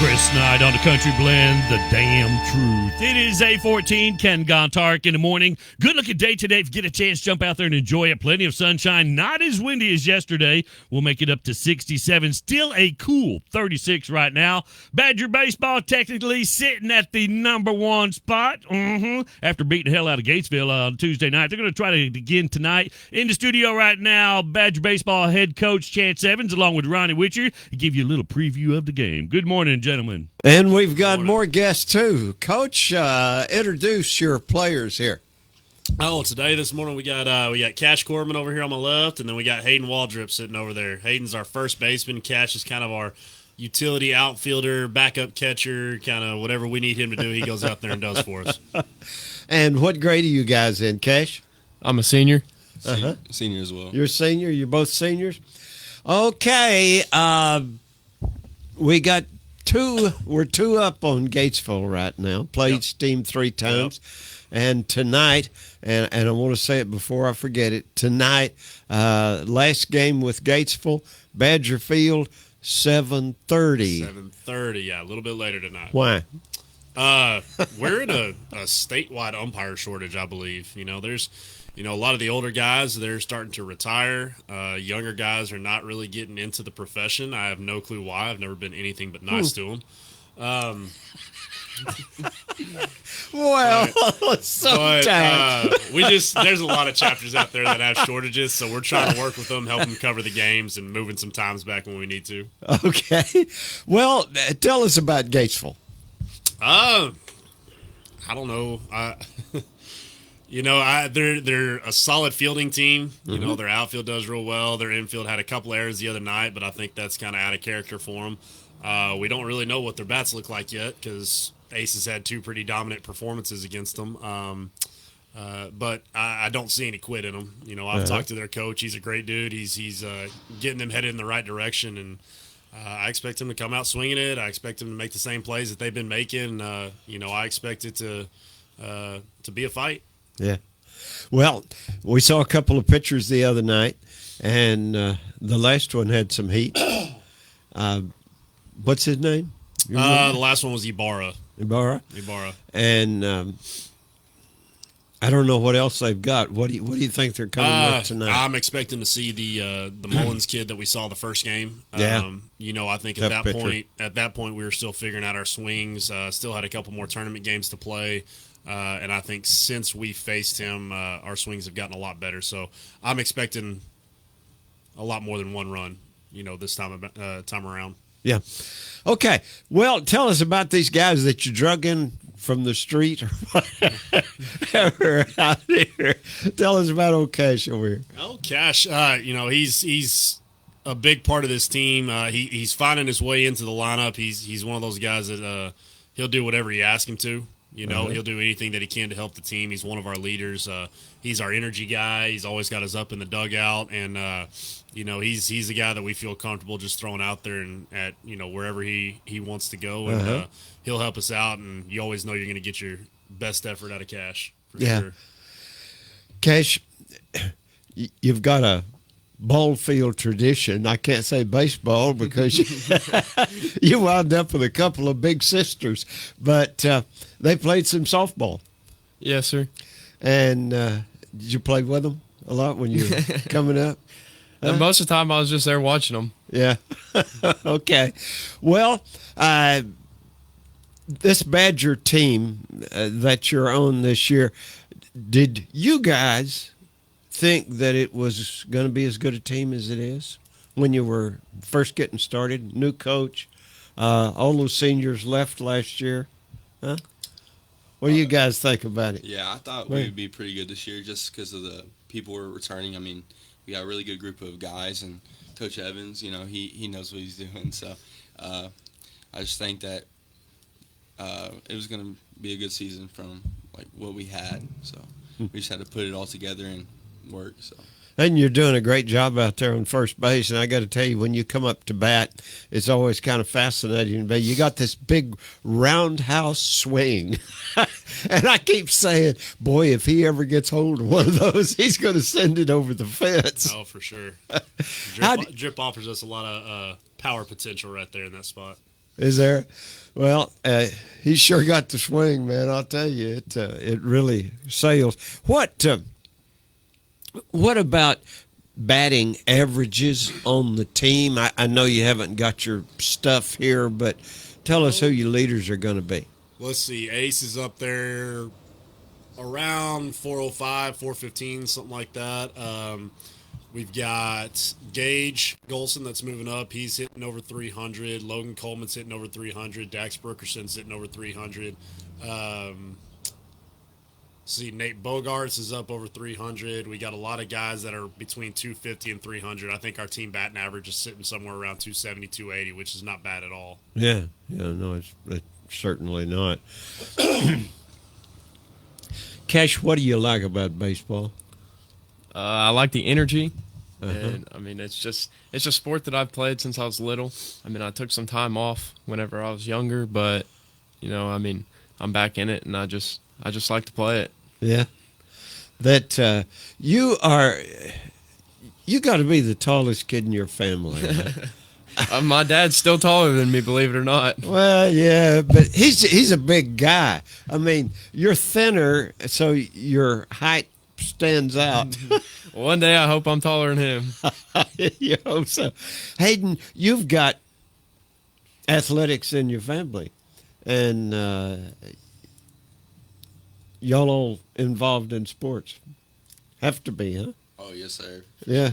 Chris Knight on the Country Blend, the damn truth. It is 8:14, Ken Gontark in the morning. Good looking day today. If you get a chance, jump out there and enjoy it. Plenty of sunshine. Not as windy as yesterday. We'll make it up to 67. Still a cool 36 right now. Badger baseball technically sitting at the number one spot. After beating the hell out of Gatesville on Tuesday night. They're going to try to begin tonight. In the studio right now, Badger baseball head coach Chance Evans along with Ronnie Witcher to give you a little preview of the game. Good morning, gentlemen. And we've got more guests, too. Coach, introduce your players here. Oh, this morning we got Cash Corbin over here on my left, and then we got Hayden Waldrop sitting over there. Hayden's our first baseman. Cash is kind of our utility outfielder, backup catcher, kind of whatever we need him to do, he goes out there and does for us. And what grade are you guys in, Cash? I'm a senior. Senior as well. You're a senior? You're both seniors? Okay. We're two up on Gatesville right now. Played Yep. Steam 3 times. Yep. And tonight, and I want to say it before I forget it, tonight, last game with Gatesville, Badger Field, 7:30. 7:30, yeah, a little bit later tonight. Why? We're in a statewide umpire shortage, I believe. There's a lot of the older guys, they're starting to retire. Younger guys are not really getting into the profession. I have no clue why. I've never been anything but nice to them. Well, sometimes. There's a lot of chapters out there that have shortages, so we're trying to work with them, help them cover the games, and moving some times back when we need to. Okay. Well, tell us about Gatesville. I don't know. They're a solid fielding team. Their outfield does real well. Their infield had a couple errors the other night, but I think that's kind of out of character for them. We don't really know what their bats look like yet because Ace has had two pretty dominant performances against them. But I don't see any quit in them. I've talked to their coach. He's a great dude. He's getting them headed in the right direction, and I expect him to come out swinging it. I expect him to make the same plays that they've been making. I expect it to be a fight. Yeah. Well, we saw a couple of pictures the other night, and the last one had some heat. What's his name? The last one was Ibarra. Ibarra. And I don't know what else they've got. What do you think they're coming with tonight? I'm expecting to see the Mullins kid that we saw the first game. Yeah. I think at that point we were still figuring out our swings. Still had a couple more tournament games to play. And I think since we faced him, our swings have gotten a lot better. So I'm expecting a lot more than one run, this time around. Yeah. Okay. Well, tell us about these guys that you drug in from the street or whatever out here. Tell us about old Cash over here. Oh, Cash, he's a big part of this team. He's finding his way into the lineup. He's one of those guys that he'll do whatever you ask him to. He'll do anything that he can to help the team. He's one of our leaders. He's our energy guy. He's always got us up in the dugout, and he's a guy that we feel comfortable just throwing out there and at wherever he wants to go, and he'll help us out. And you always know you're going to get your best effort out of Cash. For sure. Cash, you've got a ball field tradition. I can't say baseball because you wound up with a couple of big sisters, but they played some softball. Yes, sir. And did you play with them a lot when you were coming up? And most of the time I was just there watching them. Yeah. Okay. Well, this Badger team that you're on this year, did you guys think that it was going to be as good a team as it is when you were first getting started? New coach, all those seniors left last year. Huh? What do you guys think about it? Yeah, I thought we would be pretty good this year just because of the people we're returning. I mean, we got a really good group of guys, and Coach Evans, he knows what he's doing. So I just think that it was going to be a good season from what we had. So we just had to put it all together and work. So. And you're doing a great job out there on first base. And I got to tell you, when you come up to bat, it's always kind of fascinating. But you got this big roundhouse swing. And I keep saying, boy, if he ever gets hold of one of those, he's going to send it over the fence. Oh, for sure. Drip offers us a lot of power potential right there in that spot. Is there? Well, he sure got the swing, man. I'll tell you, it really sails. What about batting averages on the team? I know you haven't got your stuff here, but tell us who your leaders are going to be. Let's see. Ace is up there around 405, 415, something like that. We've got Gage Golson that's moving up. He's hitting over 300. Logan Coleman's hitting over 300. Dax Brookerson's hitting over 300. See, Nate Bogarts is up over 300. We got a lot of guys that are between 250 and 300. I think our team batting average is sitting somewhere around 270, 280, which is not bad at all. Yeah, no, it's certainly not. Cash, what do you like about baseball? I like the energy, and I mean it's a sport that I've played since I was little. I mean I took some time off whenever I was younger, but I mean I'm back in it, and I just like to play it. Yeah, that you got to be the tallest kid in your family. Huh? My dad's still taller than me, believe it or not. Well, yeah, but he's a big guy. I mean, you're thinner, so your height stands out. One day I hope I'm taller than him. You hope so. Hayden, you've got athletics in your family, and y'all all involved in sports. Have to be, huh? Oh, yes, sir. Yeah.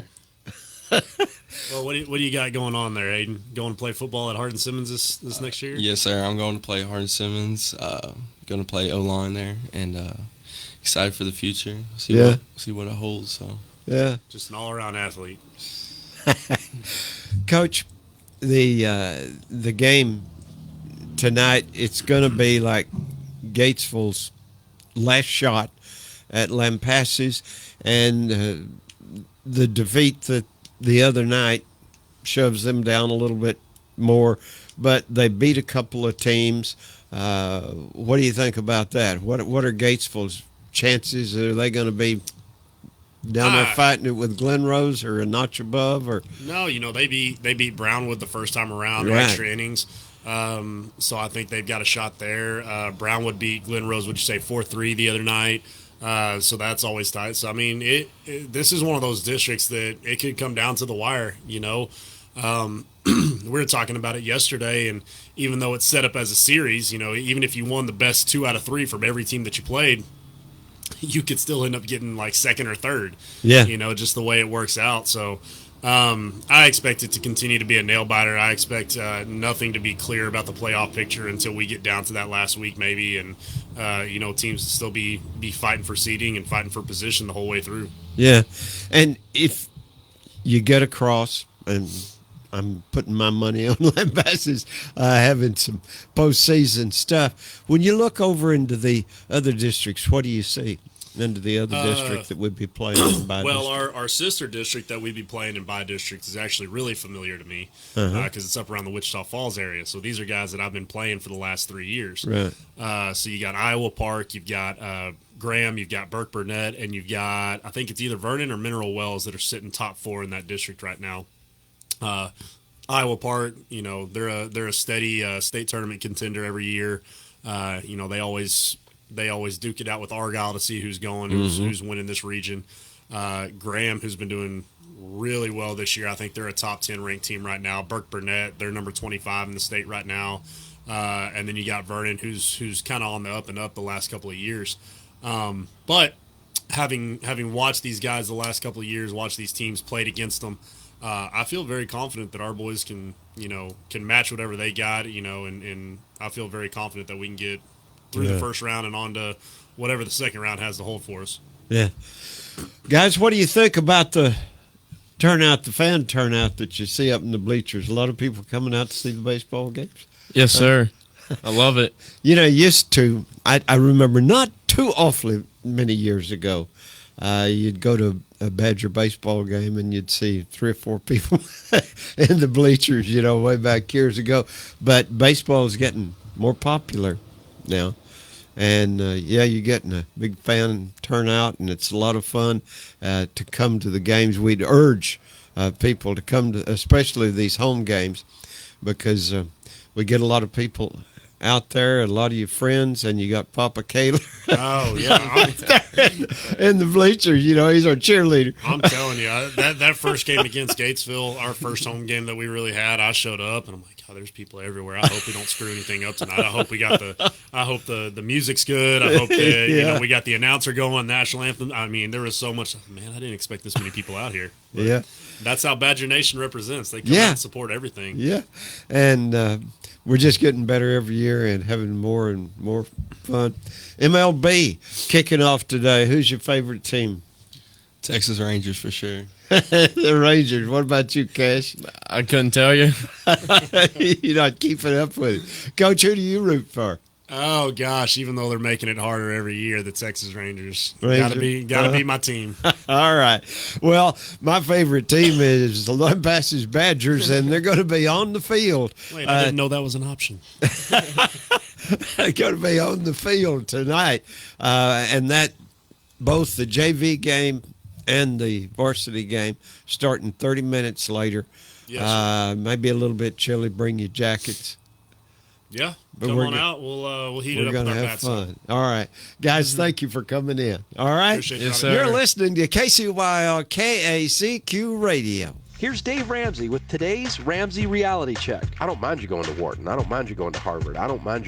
Well, what do you got going on there, Aiden? Going to play football at Hardin Simmons this next year? Yes, sir. I'm going to play Hardin Simmons. Going to play O-line there, and excited for the future. See what it holds. So Yeah. Just an all-around athlete. Coach, the game tonight, it's going to be like Gatesville's last shot at Lampasas, and the defeat that the other night shoves them down a little bit more, but they beat a couple of teams. What do you think about that? What are Gatesville's chances? Are they going to be down there fighting it with Glen Rose or a notch above? Or No, they beat Brownwood the first time around, Right. extra innings. So I think they've got a shot there. Brownwood beat Glen Rose, would you say 4-3 the other night? So that's always tight. So I mean, this is one of those districts that it could come down to the wire. We were talking about it yesterday, and even though it's set up as a series, even if you won the best 2 out of 3 from every team that you played, you could still end up getting like second or third. Yeah. Just the way it works out. So I expect it to continue to be a nail biter. I expect nothing to be clear about the playoff picture until we get down to that last week, maybe, and teams to still be fighting for seeding and fighting for position the whole way through. yeah, and if you get across, and I'm putting my money on Lampasas having some postseason stuff. When you look over into the other districts, what do you see into the other district that would be playing in by Well, district? our sister district that we'd be playing in by district is actually really familiar to me because it's up around the Wichita Falls area. So these are guys that I've been playing for the last 3 years. Right. So you got Iowa Park, you've got Graham, you've got Burke Burnett, and you've got, I think it's either Vernon or Mineral Wells that are sitting top 4 in that district right now. Iowa Park, they're a steady state tournament contender every year. They always duke it out with Argyle to see who's going, who's winning this region. Graham, who's been doing really well this year, I think they're a top 10 ranked team right now. Burke Burnett, they're number 25 in the state right now. And then you got Vernon, who's kind of on the up and up the last couple of years. But having watched these guys the last couple of years, watched these teams played against them, I feel very confident that our boys can match whatever they got, and I feel very confident that we can get through the first round and on to whatever the second round has to hold for us. Yeah. Guys, what do you think about the fan turnout that you see up in the bleachers? A lot of people coming out to see the baseball games? Yes, sir. I love it. Used to, I remember not too awfully many years ago, you'd go to a Badger baseball game and you'd see 3 or 4 people in the bleachers, way back years ago. But baseball is getting more popular now. And, you're getting a big fan turnout, and it's a lot of fun to come to the games. We'd urge people to come to, especially these home games, because we get a lot of people out there, a lot of your friends, and you got Papa Kaler Oh yeah, in the bleachers. You know, he's our cheerleader. I'm telling you, that first game against Gatesville, our first home game that we really had, I showed up and I'm like, oh, there's people everywhere. I hope we don't screw anything up tonight. I hope the music's good. I hope that you know we got the announcer going, national anthem. I mean, there was so much. Man, I didn't expect this many people out here. But Yeah. that's how Badger Nation represents. They come Yeah. out and support everything. Yeah, and we're just getting better every year and having more and more fun. MLB kicking off today. Who's your favorite team? Texas Rangers for sure. The Rangers. What about you, Cash? I couldn't tell you. You're not keeping up with it. Coach, who do you root for? Oh gosh, even though they're making it harder every year, the Texas Rangers Rangers? gotta be my team. All right. Well, my favorite team is the Lone Passage Badgers, and they're going to be on the field. Wait, I didn't know that was an option. They're going to be on the field tonight, and that both the JV game and the varsity game starting 30 minutes later. Yes, Maybe a little bit chilly. Bring your jackets. Yeah, But come we're on go- out. We'll heat it We're up going with to our have bats. fun. All right. Guys, thank you for coming in. All right. Appreciate Yes, y'all. sir. You're listening to KCYL KACQ Radio. Here's Dave Ramsey with today's Ramsey Reality Check. I don't mind you going to Wharton. I don't mind you going to Harvard. I don't mind you